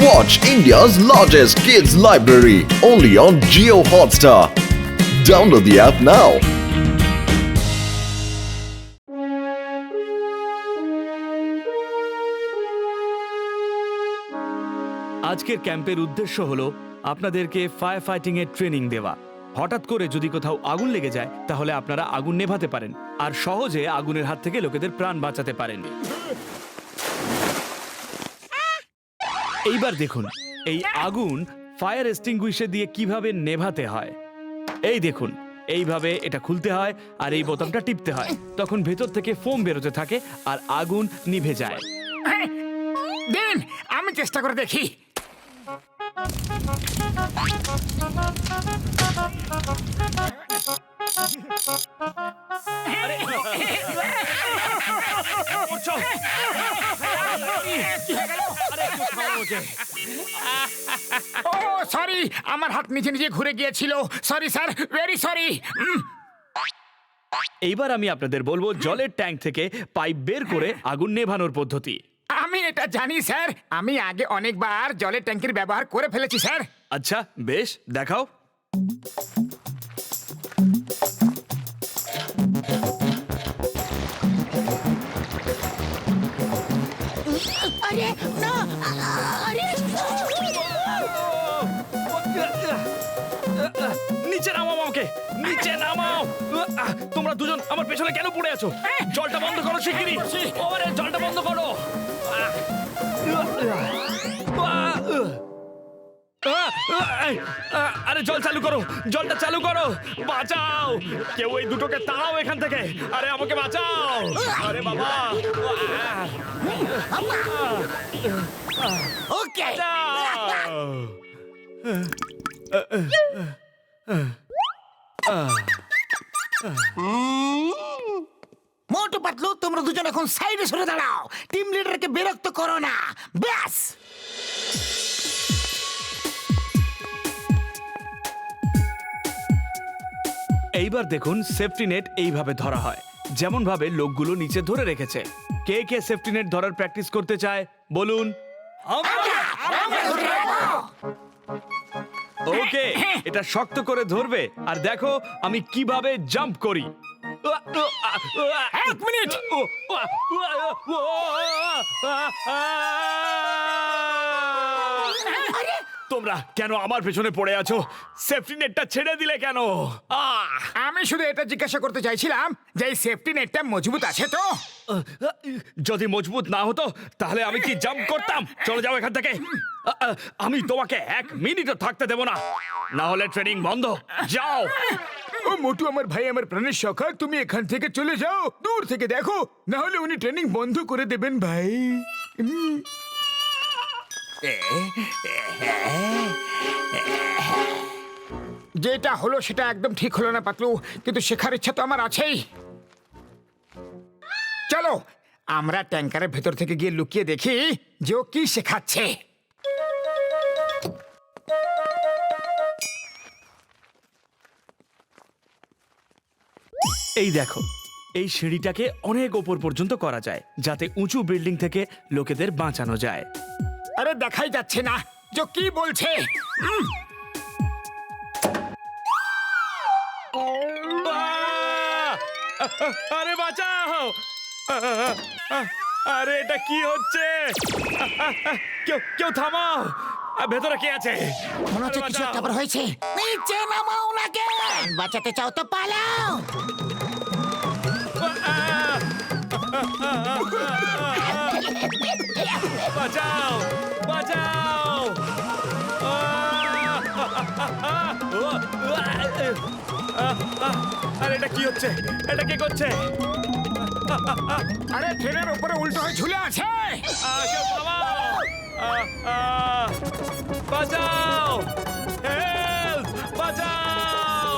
Watch India's largest kids library only on Jio Hotstar. Download the app now. আজকের ক্যাম্পের উদ্দেশ্য হলো আপনাদেরকে ফায়ার ফাইটিং এর ট্রেনিং দেওয়া। হঠাৎ করে যদি কোথাও আগুন লেগে যায় তাহলে আপনারা আগুন নেভাতে পারেন আর সহজে আগুনের হাত থেকে লোকেদের প্রাণ বাঁচাতে পারেন। এইবার দেখুন এই আগুন ফায়ার এক্সটিংগুইশার দিয়ে কিভাবে নেভাতে হয়। এই দেখুন এইভাবে এটা খুলতে হয় আর এই বোতামটা টিপতে হয়, তখন ভেতর থেকে ফোম বেরোতে থাকে আর আগুন নিভে যায়। দিন আমি চেষ্টা করে দেখি। ও সরি, আমার হাত নিচে নিচে ঘুরে গিয়েছিল। Sorry sir, very sorry. এইবার আমি আপনাদের বলবো জলের ট্যাঙ্ক থেকে পাইপ বের করে আগুন নেভানোর পদ্ধতি। আমি এটা জানি স্যার, আমি আগে অনেকবার জলের ট্যাঙ্কির ব্যবহার করে ফেলেছি স্যার। আচ্ছা বেশ, দেখাও। আরে না, আরে নিচে নামাও আমাকে, নিচে নামাও। তোমরা দুজন আমার পেছনে কেন পড়ে আছো? জলটা বন্ধ করো শিগগিরই। ওরে জলটা বন্ধ করো। আরে জল চালু করো, জলটা চালু করো। বাঁচাও, কেউ এই দুটোকে তাড়াও এখান থেকে। আরে আমাকে বাঁচাও। আরে বাবা, ওকে মোটু পাতলু, তোমরা দুজন এখন সাইডে সরে দাঁড়াও। টিম লিডারকে বিরক্ত করো না, ব্যাস। এইবার দেখুন সেফটি নেট এইভাবে ধরা হয়, যেমন ভাবে লোকগুলো নিচে ধরে রেখেছে। কে কে সেফটি নেট ধরার প্র্যাকটিস করতে চায় বলুন। ওকে, এটা শক্ত করে ধরবে আর দেখো আমি কিভাবে জাম্প করি। এক মিনিট। তোমরা কেন আমার পেছনে পড়ে আছো? সেফটি নেটটা ছেড়ে দিলে কেন? আমি শুধু এটা জিজ্ঞাসা করতে চাইছিলাম যে এই সেফটি নেটটা মজবুত আছে তো? যদি মজবুত না হতো তাহলে আমি কি জাম্প করতাম? চলে যাও এখান থেকে। আমি তোমাকে 1 মিনিটও থাকতে দেব না, না হলে ট্রেনিং বন্ধ। যাও। ও মোটু, আমার ভাই, আমার প্রাণের সখা, তুমি এখান থেকে চলে যাও, দূর থেকে দেখো, না হলে উনি ট্রেনিং বন্ধ করে দেবেন ভাই। যেটা হলো সেটা একদম ঠিক হলো না পাতলু, কিন্তু শেখার ইচ্ছা তো আমার আছেই। চলো আমরা ট্যাঙ্কারের ভেতর থেকে গিয়ে লুকিয়ে দেখি যে ও কি শেখাচ্ছে। এই দেখো, এই সিঁড়িটাকে অনেক ওপর পর্যন্ত করা যায় যাতে উঁচু বিল্ডিং থেকে লোকেদের বাঁচানো যায়। আরে দেখাই যাচ্ছে না যে কি বলছে। আরে বাঁচাও! আরে এটা কি হচ্ছে? কেউ কেউ থামাও! ভেতরে কে আছে? মনে হচ্ছে কিছু একটা আবার হয়েছে। নিচে নামাও ওনাকে। বাঁচাতে চাও তো পালাও। বাঁচাও, বাঁচাও! আরে এটা কি হচ্ছে? এটা কে করছে? আরে ট্রেনের উপরে উল্টো হয়ে ঝুলে আছে। কেউ থামাও! বাঁচাও! হেল্প! বাঁচাও!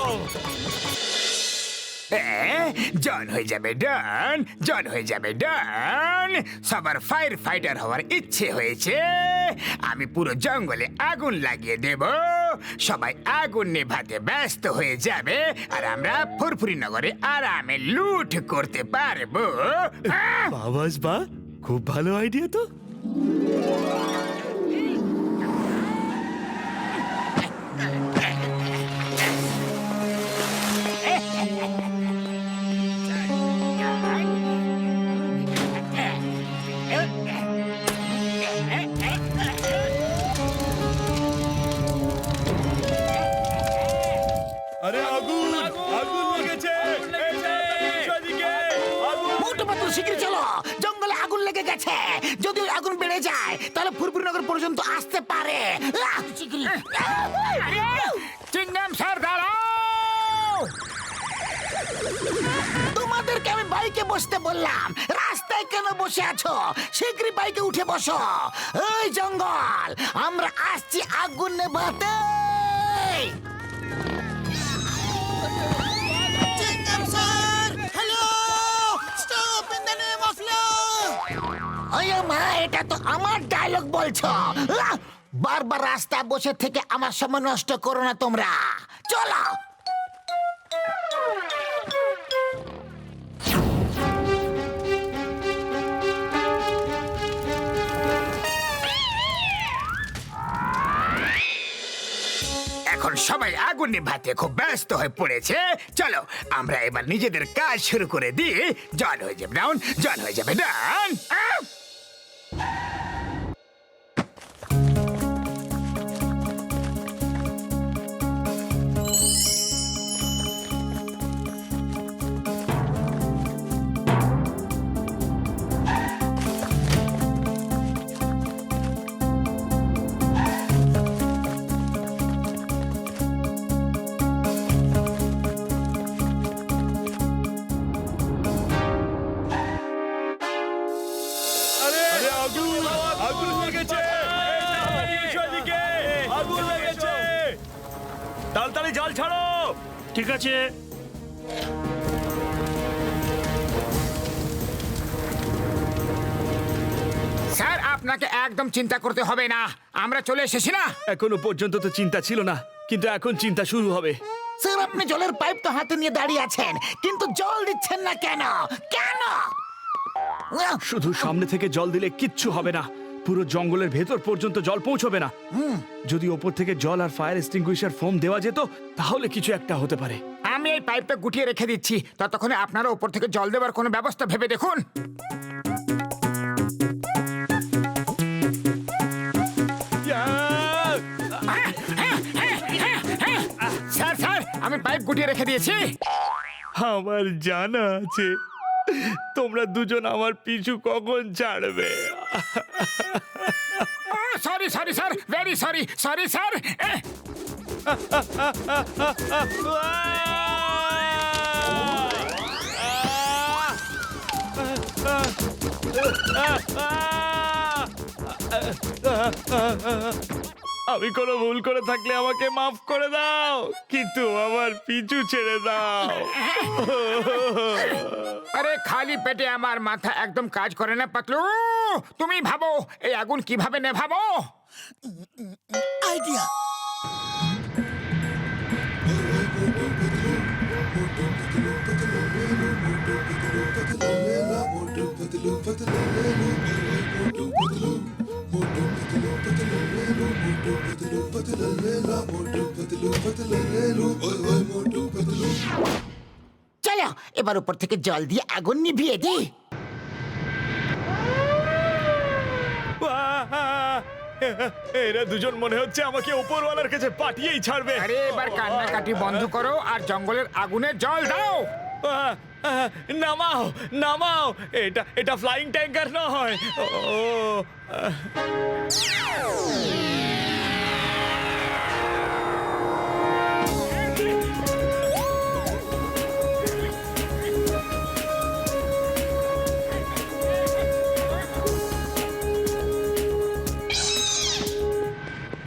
জন হয়ে যাবে ডন, জন হয়ে যাবে ডন। সবার ফায়ার ফাইটার হওয়ার ইচ্ছে হয়েছে। আমি পুরো জঙ্গলে আগুন লাগিয়ে দেব, সবাই আগুন নেভাতে ব্যস্ত হয়ে যাবে আর আমরা ফুরফুরি নগরে আরামে লুট করতে পারবো। বাবাস বা, খুব ভালো আইডিয়া তো। গেছে। যদি ওই আগুন বেড়ে যায় তাহলে ফুরফুরিনগর পর্যন্ত আসতে পারে। চিকরি। চিংগাম স্যার দাঁড়াও। তোমাদেরকে আমি বাইকে বসতে বললাম, রাস্তায় কেন বসে আছো? শীঘ্রই বাইকে উঠে বসো। এই জঙ্গল, আমরা আসছি আগুন নেভাতে। মা, এটা তো আমার ডায়লগ বলছো। বারবার রাস্তায় বসে থেকে আমার সময় নষ্ট করো না তোমরা। চলো। এখন সবাই আগুন নিভাতে খুব ব্যস্ত হয়ে পড়েছে। চলো আমরা এবার নিজেদের কাজ শুরু করে দিই। জল হয়ে যাবে ডাউন, জল হয়ে যাবে ডাউন। আগুন লেগেছে, আগুন লেগেছে, তাড়াতাড়ি জল ছাড়ো। ঠিক আছে। স্যার আপনাকে একদম চিন্তা করতে হবে না, আমরা চলে এসেছি না। এখনো পর্যন্ত তো চিন্তা ছিল না, কিন্তু এখন চিন্তা শুরু হবে। স্যার, আপনি জলের পাইপ তো হাতে নিয়ে দাঁড়িয়ে আছেন, কিন্তু জল দিচ্ছেন না কেন? কেন? শুধু সামনে থেকে জল দিলে কিচ্ছু হবে না, পুরো জঙ্গলের ভেতর পর্যন্ত জল পৌঁছবে না। যদি ওপর থেকে জল আর ফায়ার এক্সটিংগুইশার ফোম দেওয়া যেত তাহলে কিছু একটা হতে পারে। আমি এই পাইপটা গুটিয়ে রেখে দিচ্ছি, ততক্ষণে আপনারা উপর থেকে জল দেওয়ার কোনো ব্যবস্থা ভেবে দেখুন। স্যার স্যার, আমি পাইপ গুটিয়ে রেখে দিয়েছি। আমার জানা আছে তোমরা দুজন আমার পিছু কখন ছাড়বে। Sorry sorry sir, very sorry, sorry sir. আমি কোনো ভুল করে থাকলে আমাকে মাফ করে দাও, কিন্তু আমার পিছু ছেড়ে দাও। আরে খালি পেটে আমার মাথা একদম কাজ করে না পাতলু। তুমি ভাবো এই আগুন কিভাবে নেভাবো। আইডিয়া। চলো এবার উপর থেকে জল দিয়ে আগুন নিভিয়ে দিই। এরা দুজন মনে হচ্ছে আমাকে উপরওয়ালার কাছে পাঠিয়েই ছাড়বে। আরে এবার কান্নাকাটি বন্ধ করো আর জঙ্গলের আগুনে জল দাও। নামাও নামাও, এটা এটা ফ্লাইং ট্যাঙ্কার নয়। ও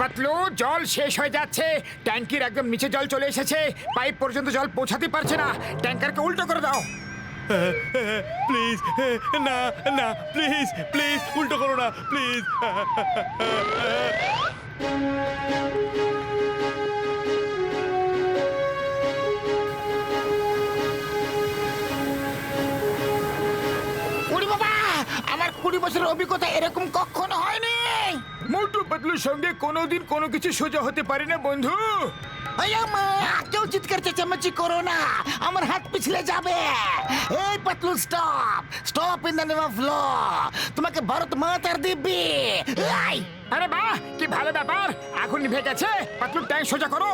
পাতলু, জল শেষ হয়ে যাচ্ছে, ট্যাঙ্কির একদম নিচে জল চলে এসেছে, পাইপ পর্যন্ত জল পৌঁছাতে পারছে না, ট্যাঙ্কারকে উল্টো করে দাও। প্লিজ, না না, প্লিজ প্লিজ উল্টো করো না, প্লিজ। ওরে বাবা, আমার 20 বছরের অভিজ্ঞতা এরকম কখনো হয়নি। মোটু পাতলুর সঙ্গে কোনোদিন কোনো কিছু সোজা হতে পারে না বন্ধু। কেউ চিৎকার চেঁচামেচি করো না, আমার হাত পিছলে যাবে। এই Patlu, stop stop in the name of law. তোমাকে ভারত মাতার দিব্যি। আরে বাহ, কি ভালো ব্যাপার, আগুন নিভে গেছে। পাতলুর ট্যাঙ্ক সোজা করো।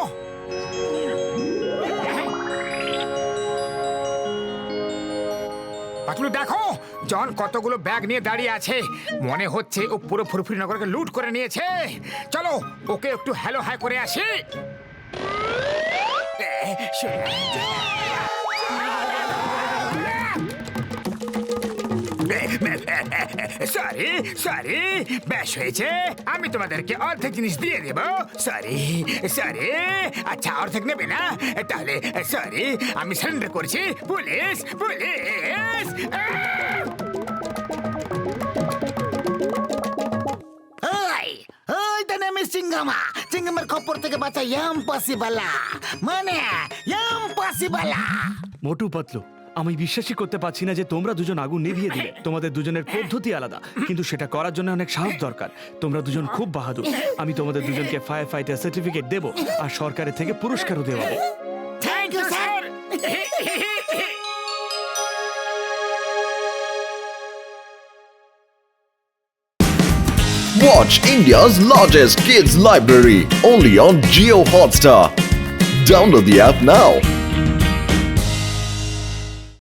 পাতলু দেখো জন কতগুলো ব্যাগ নিয়ে দাঁড়িয়ে আছে মনে হচ্ছে ও পুরো ফুরফুরি নগরকে লুট করে নিয়েছে চলো ওকে একটু হ্যালো হাই করে আসি সরি সরি বেশ হয়েছে আমি তোমাদেরকে অর্ধেক জিনিস দিয়ে দেব সরি সরি আচ্ছা অর্ধেক নেবে না তাহলে সরি আমি সারেন্ডার করছি পুলিশ পুলিশ ওই ওই তো নেমে চিঙ্গামা চিঙ্গামের খপ্পর থেকে বাঁচা ইম্পসিবল মানে ইম্পসিবল মোটু পাতলু আমি বিশ্বাসই করতে পারছি না যে তোমরা দুজন আগুন নিভিয়ে দিলে তোমাদের দুজনের পদ্ধতি আলাদা কিন্তু সেটা করার জন্য অনেক সাহস দরকার তোমরা দুজন খুব বাহাদুর আমি তোমাদের দুজনকে ফায়ার ফাইটার সার্টিফিকেট দেব আর সরকারের থেকে পুরস্কারও দেওয়া হবে thank you sir Watch India's largest kids library only on Geo Hotstar. Download the app now.